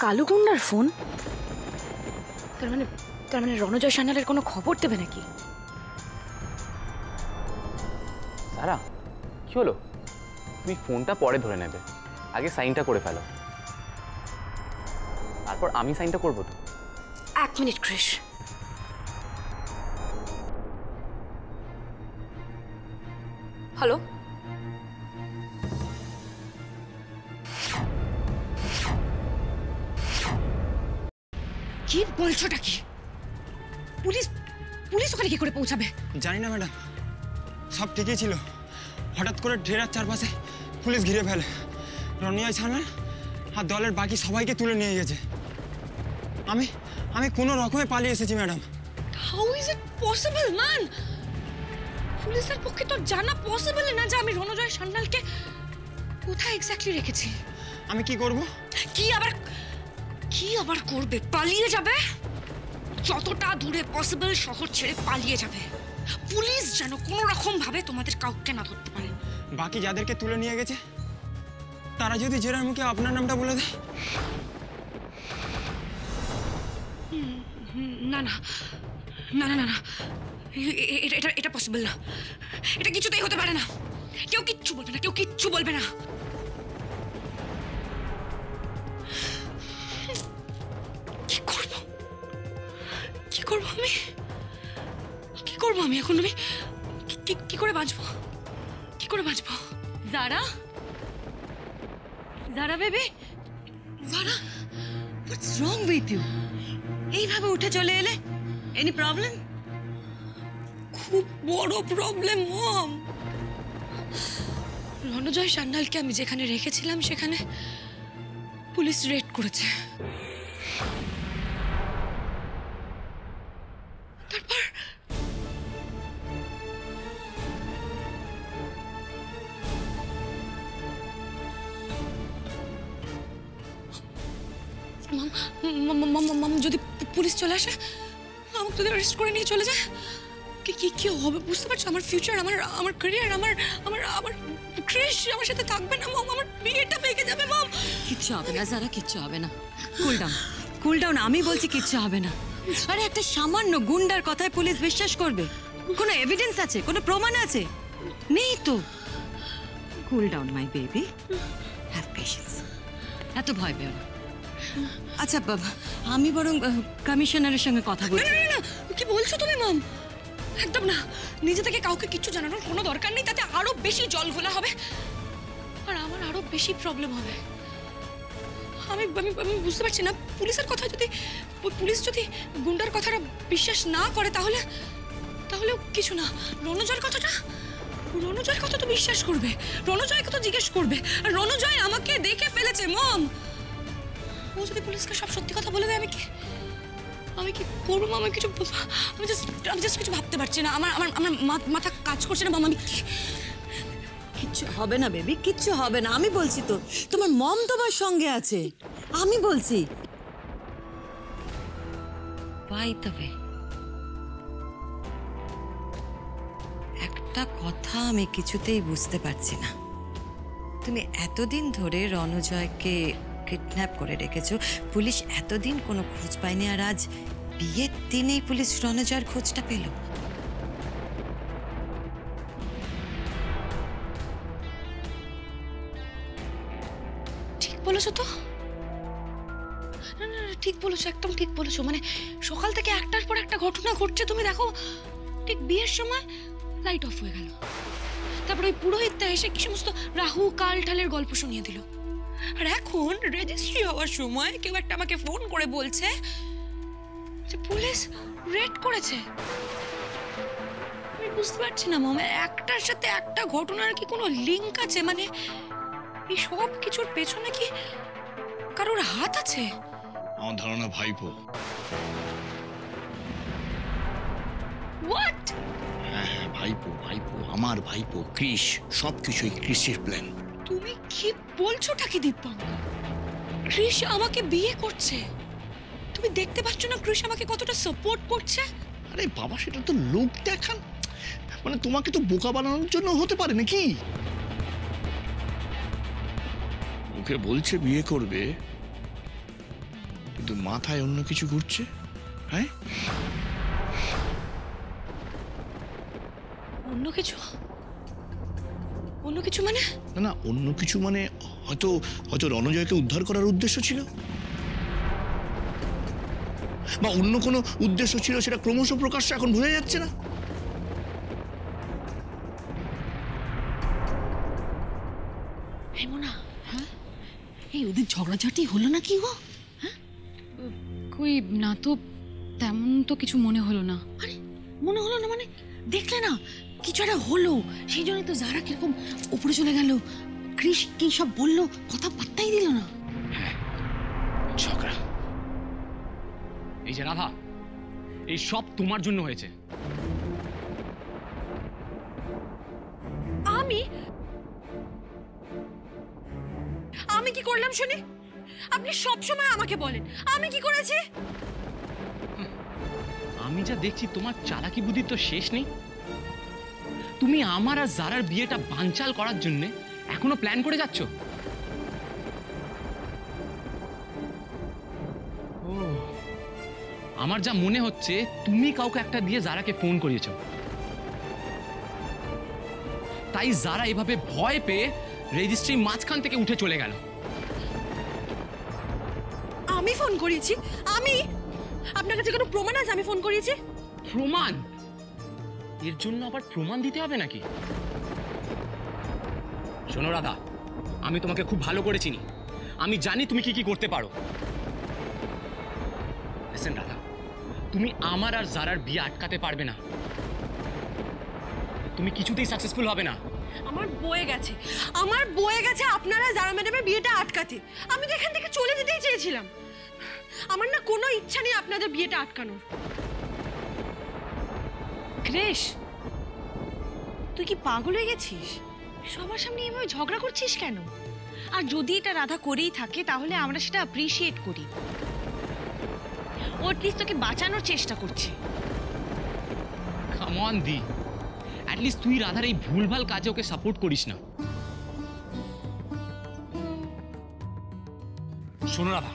Kalu গুন্ডার phone? তার মানে রণজয় সান্যালের কোনো খবর দেবে নাকি? সারা কি হলো? তুমি ফোনটা পরে ধরে নেবে, আগে সাইনটা করে ফেলো, তারপর আমি সাইনটা করবো। তো 1 মিনিট ক্রিশ। হ্যালো, কি বলছোটা কি? পুলিশ পুলিশ ওখানে কি করে পৌঁছাবে? জানি না ম্যাডাম, সব ঠিকই ছিল, হঠাৎ করে ড্রেরার চারপাশে পুলিশ ঘিরে ফেলে। রণজয় সান্যাল আর দলের বাকি সবাইকে তুলে নিয়ে গেছে। আমি কোনো রকমে পালিয়ে এসেছি madam. How is it possible man? পুলিশের পক্ষে তো জানা পসিবল না যে আমি রণজয় সান্যালকে কোথায় এক্স্যাক্টলি রেখেছি। আমি কি করব? কি আবার করবে? পালিয়ে যাবে, যতটা দূরে পসিবল শহর ছেড়ে পালিয়ে যাবে। পুলিশ যেন কোনো রকম ভাবে তোমাদের কাউকে না ধরতে পারে। বাকি যাদেরকে তুলে নিয়ে গেছে তারা যদি জেরার মুখে আপনার নামটা বলে দেয়? না না না না না, এটা পসিবল না, এটা কিছুতেই হতে পারে না। কেউ কিচ্ছু বলবে না, কেউ কিচ্ছু বলবে না। কি করবো আমি এখন? আমি কি করে বাঁচবো? Zara baby, Zara, what's wrong with you? এইভাবে উঠে চলে এলে, এনি প্রবলেম? খুব বড় প্রবলেম মম। রণজয় সান্যালকে আমি যেখানে রেখেছিলাম সেখানে পুলিশ রেড করেছে। তারপর যদি পুলিশ চলে আসে, আমাকে তোদের অ্যারেস্ট করে নিয়ে চলে যায়, কি হবে বুঝতে পারছো? আমার ফিউচার, আমার ক্যারিয়ার, আমার ক্রিশ আমার সাথে থাকবে না মম। আমার বিয়েটা ভেঙে যাবে মম। কিচ্ছু হবে না জারা, কিচ্ছু হবে না। কুল ডাউন, আমি বলছি কিচ্ছু হবে না। আরে একটা সামান্য গুন্ডার কথায় পুলিশ বিশ্বাস করবে? কোনো এভিডেন্স আছে, কোনো প্রমাণ আছে? নেই তো। Cool down my baby, have patience, এত ভয় পেও না। আচ্ছা বাবা, আমি বরং কমিশনারের সঙ্গে কথা বলছি। না, কি বলছো তুমি মম? একদম না, নিজে থেকে কাউকে কিচ্ছু জানানোর কোনো দরকার নেই, তাতে আরো বেশি জল ঘোলা হবে আর আমার আরো বেশি প্রবলেম হবে। আমি বুঝতে পারছি না, পুলিশ যদি গুন্ডার কথাটা বিশ্বাস না করে তাহলেও কিছু না। রণজয়ের কথা তো বিশ্বাস করবে, রণজয়কে তো জিজ্ঞেস করবে, আর রণজয় আমাকে দেখে ফেলেছে মম। ও যদি পুলিশকে সব সত্যি কথা বলে দেয়, আমি কি করবো? আমি জাস্ট কিছু ভাবতে পারছি না। আমার মাথা কাজ করছে না মম। আমি কিচ্ছু হবে না বেবি, কিচ্ছু হবে না। আমি বলছি তো, তোমার মম তোমার সঙ্গে আছে, আমি বলছি। বাই দ্য ওয়ে, একটা কথা আমি কিছুতেই বুঝতে পারছি না। তুমি এতদিন ধরে রণজয়কে কিডন্যাপ করে রেখেছো, পুলিশ এতদিন কোনো খোঁজ পায়নি, আর আজ বিয়ের দিনেই পুলিশ রণজয়ের খোঁজটা পেল। ঠিক বলেছো তো? না, ঠিক বলেছো, একদম ঠিক বলেছো। মানে সকাল থেকে একটার পর একটা ঘটনা ঘটছে, তুমি দেখো ঠিক বিয়ের সময় লাইট অফ হয়ে গেল, তারপর ওই পুরোহিতটা এসে কি সমস্ত রাহু কাল ঠালের গল্প শুনিয়ে দিল, আর এখন রেজিস্ট্রি হওয়ার সময় কেউ একটা আমাকে ফোন করে বলছে যে পুলিশ রেড করেছে। আমি বুঝতে পারছি না মামা, একটার সাথে একটা ঘটনার কি কোনো লিঙ্ক আছে? মানে এই সব কিছুর পেছনে কি কারোর হাত আছে? আমার ধারণা ভাইপো। হোয়াট? হ্যাঁ হ্যাঁ, ভাইপো ভাইপো, আমার ভাইপো ক্রিশ। সবকিছুই ক্রিশের প্ল্যান। তুমি কি বলছোটা কি দীপঙ্ক? ক্রিশ আমাকে বিয়ে করছে? তুমি দেখতে পাচ্ছ না ক্রিশ আমাকে কতটা সাপোর্ট করছে? আরে বাবা, সেটা তো লোক দেখান, মানে তোমাকে তো বোকা বানানোর জন্য হতে পারে নাকি? ওকে বলছে বিয়ে করবে, কিন্তু মাথায় অন্য কিছু ঘুরছে। হ্যাঁ, অন্য কিছু? অন্য কিছু মানে? না না, অন্য কিছু মানে হয়তো হয়তো রণজয়কে উদ্ধার করার উদ্দেশ্য ছিল, বা অন্য কোনো উদ্দেশ্য ছিল, সেটা ক্রমশ প্রকাশ্য এখন বোঝা যাচ্ছে না। মোনা, হ্যাঁ, এই ওদের ঝগড়াঝাটি হলো না কি গো? কই না তো, তেমন তো কিছু মনে হলো না। আরে মনে হলো না মানে? দেখলে না কিছু একটা হলো, সেই জন্যই তো যারা কিরকম উপরে চলে গেল। কৃষ কি সব বললো, কথা পাত্তাই দিল না। ঝগড়া, এই যে রাধা, এই সব তোমার জন্য হয়েছে। আমি কি করলাম শুনি? আপনি সব সময় আমাকে বলেন আমি কি করেছি। আমি যা দেখছি তোমার চালাকি বুদ্ধির তো শেষ নেই। তুমি আমার আর জারার বিয়েটা বানচাল করার জন্য এখনো প্ল্যান করে যাচ্ছ। ও, আমার যা মনে হচ্ছে তুমি কাউকে একটা দিয়ে জারাকে ফোন করিয়েছ, তাই জারা এভাবে ভয় পেয়ে রেজিস্ট্রি মাঝখান থেকে উঠে চলে গেল। আমি ফোন করিয়েছি? আমি? আপনার কাছে কোনো প্রমাণ আছে আমি ফোন করিয়েছি? প্রমাণ? এর জন্য আবার প্রমাণ দিতে হবে নাকি? শোনো রাধা, আমি তোমাকে খুব ভালো করে চিনি, আমি জানি তুমি কি কি করতে পারো। লিসেন রাধা, তুমি আমার আর জারার বিয়ে আটকাতে পারবে না, তুমি কিছুতেই সাকসেসফুল হবে না। আমার বয়ে গেছে আপনারা জারা ম্যাডামের বিয়েটা আটকাতে। আমি তো এখান থেকে চলে যেতেই চেয়েছিলাম। আমার না কোনো ইচ্ছা নেই আপনাদের বিয়েটা আটকানোর। ক্রেশ, তুই কি পাগল হয়ে গেছিস? সবার সামনে এভাবে ঝগড়া করছিস কেন? আর যদি এটা রাধা করেই থাকে তাহলে আমরা সেটা অ্যাপ্রিশিয়েট করি। ও অ্যাটলিস্ট তোকে বাঁচানোর চেষ্টা করছে। কাম অন দি, অ্যাটলিস্ট তুই রাধার এই ভুলভাল কাজে ওকে সাপোর্ট করিস না। শোনো রাধা,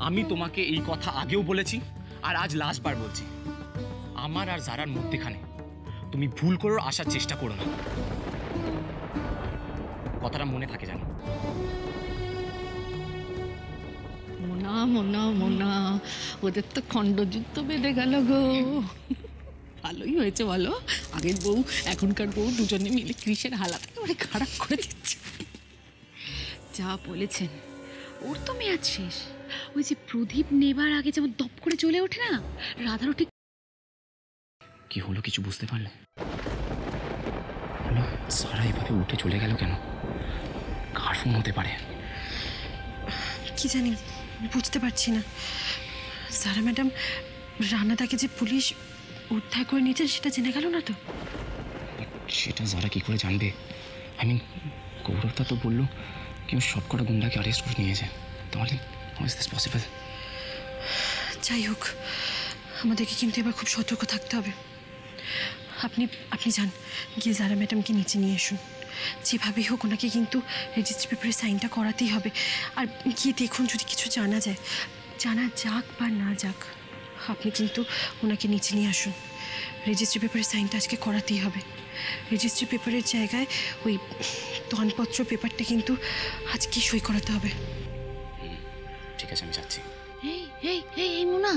আমি তোমাকে এই কথা আগেও বলেছি আর আজ লাস্ট বার বলছি, আমার আর জারার মধ্যেখানে তুমি ভুল করার আসার চেষ্টা করো না, কথাটা মনে থাকে জানো। মোনা মোনা মোনা, ওদের তো খণ্ডযুদ্ধ বেঁধে গেল গো। ভালোই হয়েছে বলো, আগের বউ এখনকার বউ দুজনে মিলে কৃষের হালাত একেবারে খারাপ করে দিচ্ছে। যা বলেছেন, ওর তো মেয়াদ শেষ। ওই যে প্রদীপ নেবার আগে যেমন দপ করে চলে ওঠে না, রাধারও ঠিক। কি হলো কিছু বুঝতে পারলে? সারা এভাবে উঠে চলে গেল কেন? কার ফোন হতে পারে? কি জানি, বুঝতে পারছি না। সারা ম্যাডাম রানাদাকে যে পুলিশ উদ্ধার করে নিয়েছেন সেটা জেনে গেল না তো? সেটা যারা কি করে জানবে? আই মিন, গৌরবদা তো বললো কেউ সবকটা গুন্ডাকে অ্যারেস্ট করে নিয়েছে, তাহলে হাউ ইজ দিস পসিবল? যাই হোক, আমাদেরকে কিন্তু এবার খুব সতর্ক থাকতে হবে। আপনি যান, গিয়ে জারা ম্যাডামকে নিচে নিয়ে আসুন। যেভাবেই হোক ওনাকে কিন্তু রেজিস্ট্রি পেপারে সাইনটা করাতেই হবে। আর গিয়ে দেখুন যদি কিছু জানা যায়, জানা যাক বা না যাক, আপনি কিন্তু ওনাকে নিচে নিয়ে আসুন। রেজিস্ট্রি পেপারে সাইনটা আজকে করাতেই হবে। রেজিস্ট্রি পেপারের জায়গায় ওই দানপত্র পেপারটা কিন্তু আজকে সই করাতে হবে। ঠিক আছে, আমি যাচ্ছি। এই এই এই এই মোনা,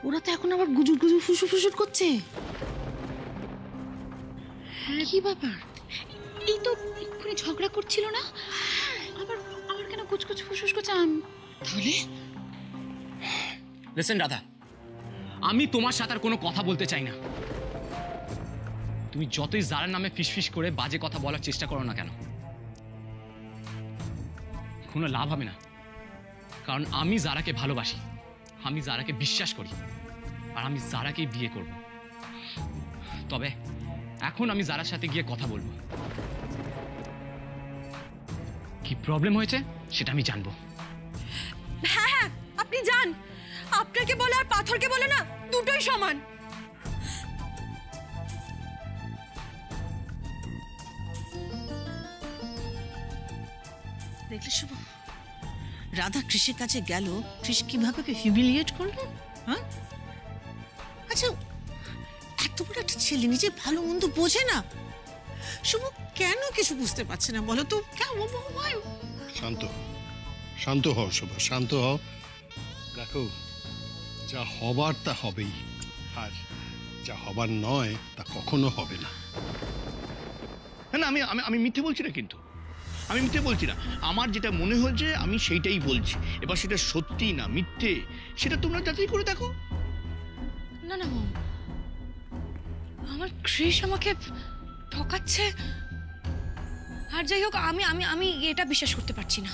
ওরা তো এখন আবার গুজুর গুজুর ফুসুর ফুসুর করছে। কি ব্যাপার? এই তো এক্ষুনি ঝগড়া করছিল না, আবার আমার কেন কুচকুচ ফুসফুস করছে? তাহলে লিসেন রাধা, আমি তোমার সাথে আর কোনো কথা বলতে চাই না। তুমি যতই জারার নামে ফিসফিস করে বাজে কথা বলার চেষ্টা করো না কেন, কোনো লাভ হবে না। কারণ আমি জারাকে ভালোবাসি, আমি জারাকে বিশ্বাস করি, আর আমি জারাকেই বিয়ে করব। তবে এখন আমি জারার সাথে গিয়ে কথা বলবো। কি প্রবলেম হয়েছে সেটা আমি জানবো। হ্যাঁ হ্যাঁ, আপনি যান। আপনাকে বলে আর পাথরকে বলে না, দুটোই সমান। দেখলে শুভ, রাধা কৃষের কাছে গেল, কৃষ কিভাবে হিউমিলিয়েট করলো? হ্যাঁ, আচ্ছা এত বড় একটা ছেলে নিজে ভালো মন্দ বোঝে না, শুভ কেন কিছু বুঝতে পারছে না বলো তো? শান্ত শান্ত হও শোভা, শান্ত হও। দেখো, যা হবার তা হবেই, আর যা হবার নয় তা কখনো হবে না। না, আমি আমি আমি মিথ্যে বলছি না, কিন্তু আমি মিথ্যে বলছি না। আমার যেটা মনে হচ্ছে আমি সেইটাই বলছি। এবার সেটা সত্যি না মিথ্যে সেটা তোমরা যাচাই করে দেখো। না না মম, আমার কৃষ আমাকে ঠকাচ্ছে। আর যাই হোক, আমি আমি আমি এটা বিশ্বাস করতে পারছি না।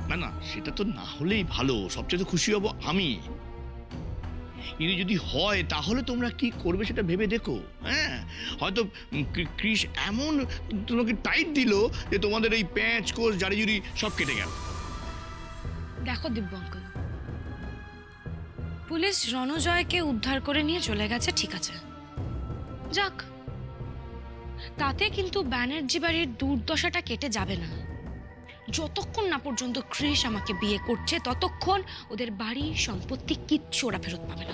না না, সেটা তো না হলেই ভালো, সবচেয়ে তো খুশি হব আমি। কিন্তু যদি হয় তাহলে তোমরা কি করবে সেটা ভেবে দেখো। হ্যাঁ, হয়তো কৃষ এমন তোমাকে টাইট দিল যে তোমাদের এই প্যাঁচ কোষ জারি জুরি সব কেটে গেল। দেখো দিব্য আঙ্কেল, পুলিশ রণজয়কে উদ্ধার করে নিয়ে চলে গেছে, ঠিক আছে, যাক, তাতে কিন্তু ব্যানার্জি বাড়ির দুর্দশাটা কেটে যাবে না। যতক্ষণ না পর্যন্ত কৃষ আমাকে বিয়ে করছে ততক্ষণ ওদের বাড়ি সম্পত্তি কিচ্ছু ওরা ফেরত পাবে না।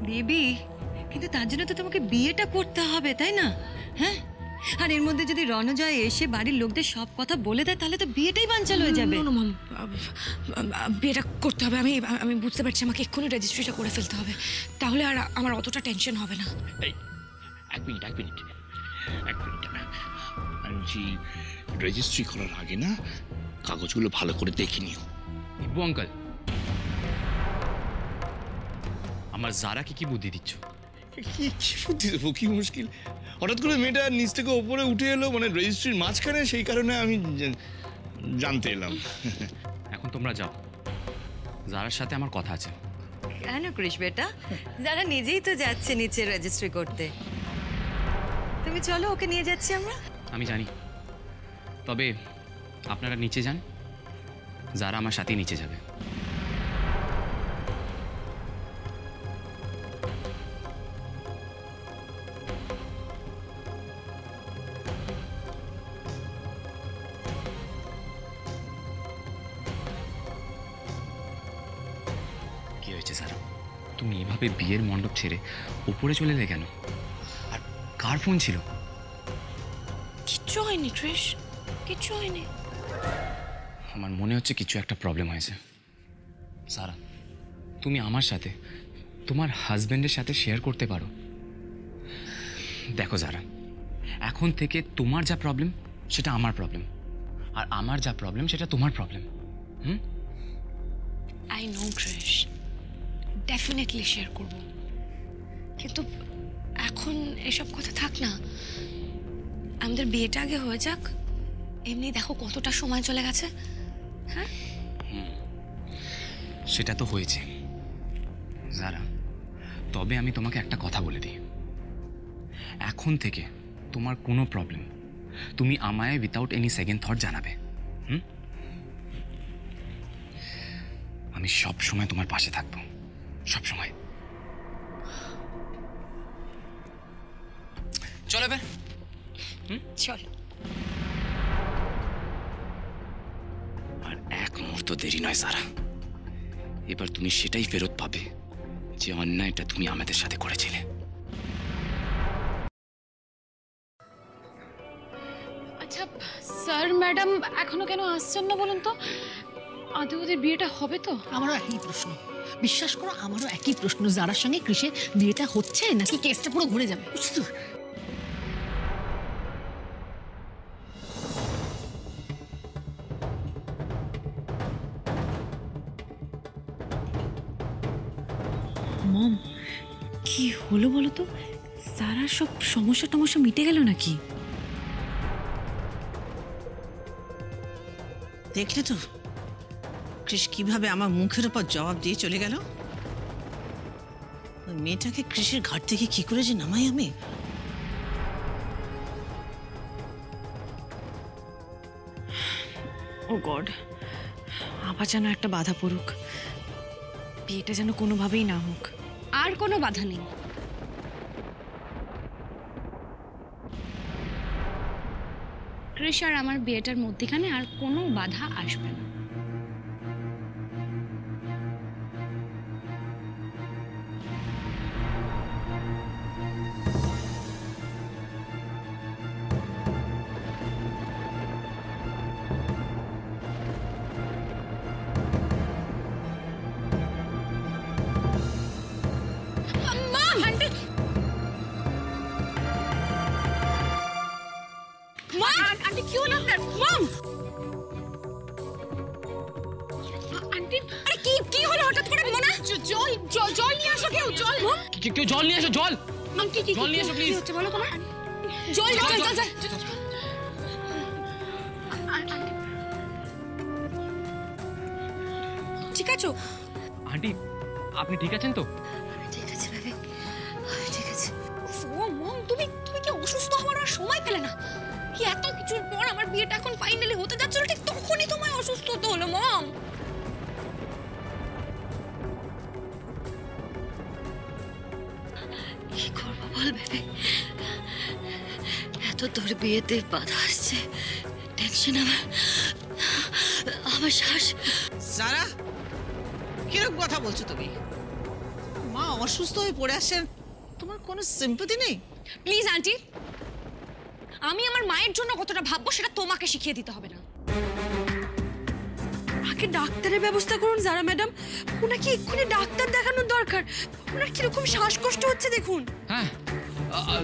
বেবি, কিন্তু তার জন্য তো তোমাকে বিয়েটা করতে হবে, তাই না? হ্যাঁ, আর এর মধ্যে যদি রণজয় এসে বাড়ির লোকদের সব কথা বলে দেয় তাহলে তো বিয়েটাই বানচাল হয়ে যাবে। বিয়েটা করতে হবে, আমি আমি বুঝতে পারছি, আমাকে এক্ষুনি রেজিস্ট্রিটা করে ফেলতে হবে, তাহলে আর আমার অতটা টেনশন হবে না। এক মিনিট আমি বলছি, রেজিস্ট্রি করার আগে না কাগজগুলো ভালো করে দেখে নিও। দিব্য আঙ্কেল, আমার জারাকে কি বুদ্ধি দিচ্ছ? কি বুদ্ধি দেবো, কি মুশকিল। হঠাৎ করে মেয়েটা নিচ থেকে ওপরে উঠে এলো, মানে রেজিস্ট্রির মাঝখানে, সেই কারণে আমি জানতে এলাম। এখন তোমরা যাও, জারার সাথে আমার কথা আছে। কেন কৃষ বেটা, যারা নিজেই তো যাচ্ছে নিচে রেজিস্ট্রি করতে, তুমি চলো, ওকে নিয়ে যাচ্ছি আমরা। আমি জানি, তবে আপনারা নিচে যান, যারা আমার সাথে নিচে যাবে। কি হয়েছে স্যার, তুমি এভাবে বিয়ের মণ্ডপ ছেড়ে উপরে চলে এলে কেন? আর কার ফোন ছিল? কিচ্ছু হয়নি কৃষ, কিচ্ছু হয়নি। আমার মনে হচ্ছে কিছু একটা প্রবলেম হয়েছে। সারা, তুমি আমার সাথে তোমার হাজব্যান্ডের সাথে শেয়ার করতে পারো। দেখো যারা, এখন থেকে তোমার যা প্রবলেম সেটা আমার প্রবলেম, আর আমার যা প্রবলেম সেটা তোমার problem. I know Krish, definitely share করব, কিন্তু এখন এসব কথা থাক না, আমাদের বিয়েটা আগে হয়ে যাক। এমনি দেখো কতটা সময় চলে গেছে। হ্যাঁ, সেটা তো হয়েছে যারা, তবে আমি তোমাকে একটা কথা বলে দিই, এখন থেকে তোমার কোনো প্রবলেম তুমি আমায় উইথাউট এনি সেকেন্ড থট জানাবে। আমি সব সময় তোমার পাশে থাকবো, সব সময়। চলো এবার, চল। আর এক মুহূর্ত দেরি নয় সারা, এবার তুমি সেটাই ফেরত পাবে যে অন্যায়টা তুমি আমাদের সাথে করেছিলে। আচ্ছা স্যার ম্যাডাম এখনো কেন আসছেন না বলুন তো? আদৌ ওদের বিয়েটা হবে তো? আমারও একই প্রশ্ন, বিশ্বাস করো আমারও একই প্রশ্ন। যারার সঙ্গে কৃষের বিয়েটা হচ্ছে নাকি কেসটা পুরো ঘুরে যাবে? বুঝছো? মম, কি হলো বলো তো? সারা সব সমস্যা টমস্যা মিটে গেল নাকি? দেখলে তো কৃষ কিভাবে আমার মুখের উপর জবাব দিয়ে চলে গেল। ওই মেয়েটাকে কৃষের ঘাট থেকে কি করে যে নামাই আমি। ও গড, আবার যেন একটা বাধা পড়ুক, বিয়েটা যেন কোনোভাবেই না হোক। আর কোনো বাধা নেই। ক্রিশ আর আমার বিয়েটার মধ্যেখানে আর কোনো বাধা আসবে না। আন্টি কি হলো আপনার? মম, আন্টি আরে কি হলো হঠাৎ করে? মোনা, জল নিয়ে আসো, কেউ জল। কেউ জল নিয়ে এসো, জল কি জল নিয়ে এসো কি প্লিজ। হচ্ছে বলো তোমার? জল জল জল জল। ঠিক আছে আন্টি, আপনি ঠিক আছেন তো? ঠিক আছে বেবি, ঠিক আছে। ও মম, তুমি কি অসুস্থ হওয়ার আর সময় পেলে না? কি এত কিছুর পর আমার বিয়েটা এখন ফাইনালি হতে যাচ্ছিল, ঠিক তখনই তোমায় অসুস্থ হতে হলো মম। কি করবো বল বেবি, এত তোর বিয়েতে বাধা আসছে, টেনশন আমার শ্বাস। সারা, কিরকম কথা বলছো তুমি? মা অসুস্থ হয়ে পড়ে আসছেন, তোমার কোনো সিম্পাথি নেই? প্লিজ আন্টি, আমি আমার মায়ের জন্য কতটা ভাববো সেটা তোমাকে শিখিয়ে দিতে হবে না। আগে ডাক্তারের ব্যবস্থা করুন যারা ম্যাডাম, ওনাকে এক্ষুনি ডাক্তার দেখানোর দরকার। ওনার কিরকম শ্বাসকষ্ট হচ্ছে দেখুন। হ্যাঁ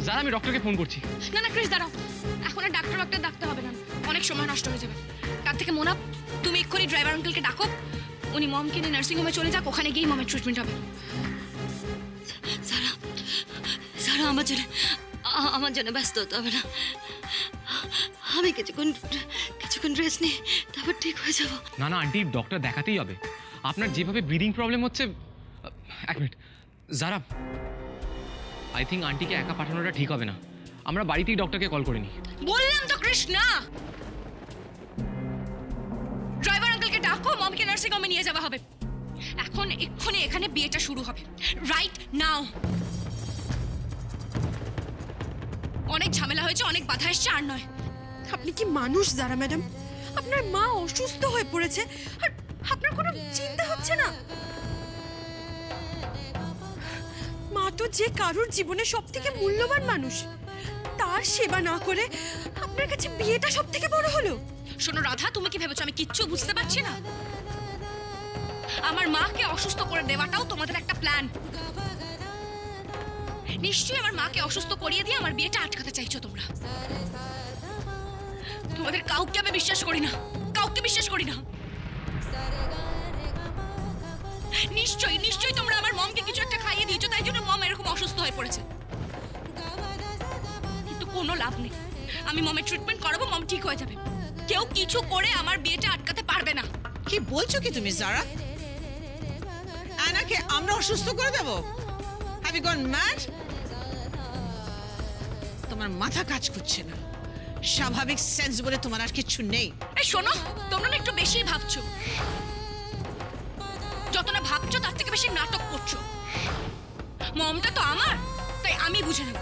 যারা, আমি ডক্টরকে ফোন করছি। না না ক্রিস, দাঁড়াও, এখন আর ডাক্তার ডাকতে হবে না, অনেক সময় নষ্ট হয়ে যাবে। তার থেকে মোনা, তুমি এক্ষুনি ড্রাইভার আঙ্কেলকে ডাকো, উনি মমকে নিয়ে নার্সিংহোমে চলে যাক, ওখানে গিয়ে মমের ট্রিটমেন্ট হবে। সারা আমার জন্য ব্যস্ত হতে হবে না, আমি কিছুক্ষণ রেস্ট নিই, তারপর ঠিক হয়ে যাব। না না আন্টি, ডক্টর দেখাতেই হবে। আপনার যেভাবে ব্রিদিং প্রবলেম হচ্ছে, এক মিনিট যারা, আই থিঙ্ক আন্টিকে একা পাঠানোটা ঠিক হবে না, আমরা বাড়িতেই ডক্টরকে কল করে নিই। বললাম তো কৃষ্ণা, ড্রাইভার আঙ্কেলকে ডাকো, মমকে নার্সিংহোমে নিয়ে যাওয়া হবে। এখন এক্ষুনি এখানে বিয়েটা শুরু হবে, রাইট নাও। অনেক ঝামেলা হয়েছে, অনেক বাধা এসছে, আর নয়। আপনি কি মানুষ যারা ম্যাডাম? আপনার মা অসুস্থ হয়ে পড়েছে আর আপনার কোনো চিন্তা হচ্ছে না? মা তো যে কারোর জীবনে সব থেকে মূল্যবান মানুষ, তার সেবা না করে আপনার কাছে বিয়েটা সব থেকে বড় হলো। শোনো রাধা, তুমি কি ভেবেছো আমি কিচ্ছু বুঝতে পারছি না? আমার মাকে অসুস্থ করে দেওয়াটাও তোমাদের একটা প্ল্যান। নিশ্চয়ই আমার মাকে অসুস্থ করিয়ে দিয়ে আমার বিয়েটা আটকাতে চাইছো তোমরা। তোমাদের কাউকে আমি বিশ্বাস করি না, কাউকে বিশ্বাস করি না। নিশ্চয়ই তোমরা আমার মমকে কিছু একটা খাইয়ে দিয়েছো, তাই জন্য মম এরকম অসুস্থ হয়ে পড়েছে। কিন্তু কোনো লাভ নেই, আমি মমের ট্রিটমেন্ট করাবো, মম ঠিক হয়ে যাবে। কেউ কিছু করে আমার বিয়েটা আটকাতে পারবে না। কি বলছো কি তুমি যারা? আনাকে আমরা অসুস্থ করে দেব? Have you gone mad? তোমার মাথা কাজ করছে না, স্বাভাবিক সেন্স বলে তোমার আর কিছু নেই। এই শোনো, তোমরা না একটু বেশি ভাবছো, যত না ভাবছো তার থেকে বেশি নাটক করছো। মমটা তো আমার, তাই আমি বুঝে নেব।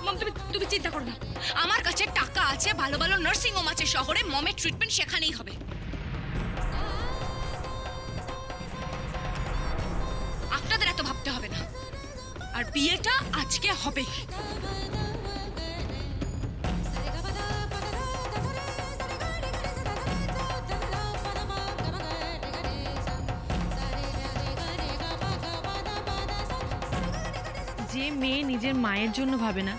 মম, তুমি চিন্তা করো না, আমার কাছে টাকা আছে, ভালো ভালো নার্সিং হোম আছে শহরে, মমের ট্রিটমেন্ট সেখানেই হবে। আপনাদের এত ভাবতে হবে না, আর বিয়েটা আজকে হবে। যে মেয়ে নিজের মায়ের জন্য ভাবে না,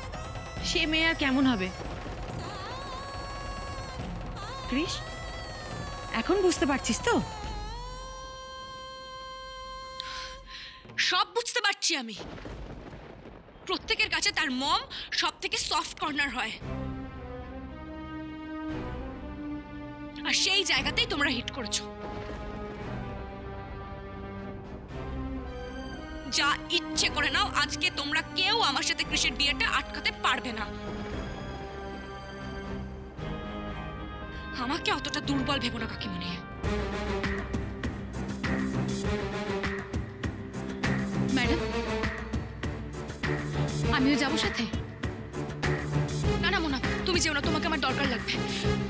সে মেয়ে আর কেমন হবে? কৃষ, এখন বুঝতে পারছিস তো? সব বুঝতে পারছি আমি। প্রত্যেকের কাছে তার মম সব থেকে সফট কর্নার হয়, আর সেই জায়গাতেই তোমরা হিট করেছো। যা ইচ্ছে করে নাও, আজকে তোমরা কেউ আমার সাথে কৃষির বিয়েটা আটকাতে পারবে না। আমাকে অতটা দুর্বল ভেবো না কাকিমণি। আমিও যাবো সাথে। না না মোনা, তুমি যেও না, তোমাকে আমার দরকার লাগবে।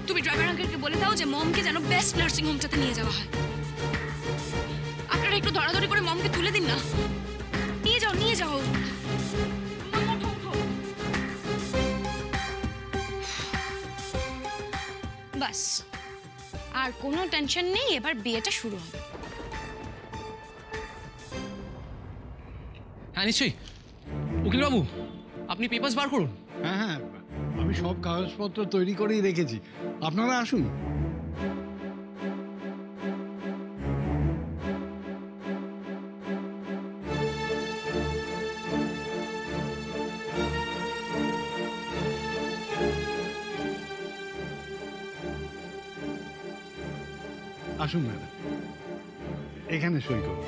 তুমি ড্রাইভার আঙ্কেলকে বলে দাও যে মমকে যেন বেস্ট নার্সিং হোমটাতে নিয়ে যাওয়া হয়। আপনারা একটু ধরাধরি করে মমকে তুলে দিন না। নিয়ে যাও, নিয়ে যাও। মম, ওঠো, ওঠো। বাস, আর কোনো টেনশন নেই, এবার বিয়েটা শুরু হবে। হ্যাঁ নিশ্চয়ই। উকিলবাবু, আপনি পেপারস বার করুন। হ্যাঁ হ্যাঁ, আমি সব কাগজপত্র তৈরি করেই রেখেছি, আপনারা আসুন। আসুন ম্যাডাম, এখানে সই করুন।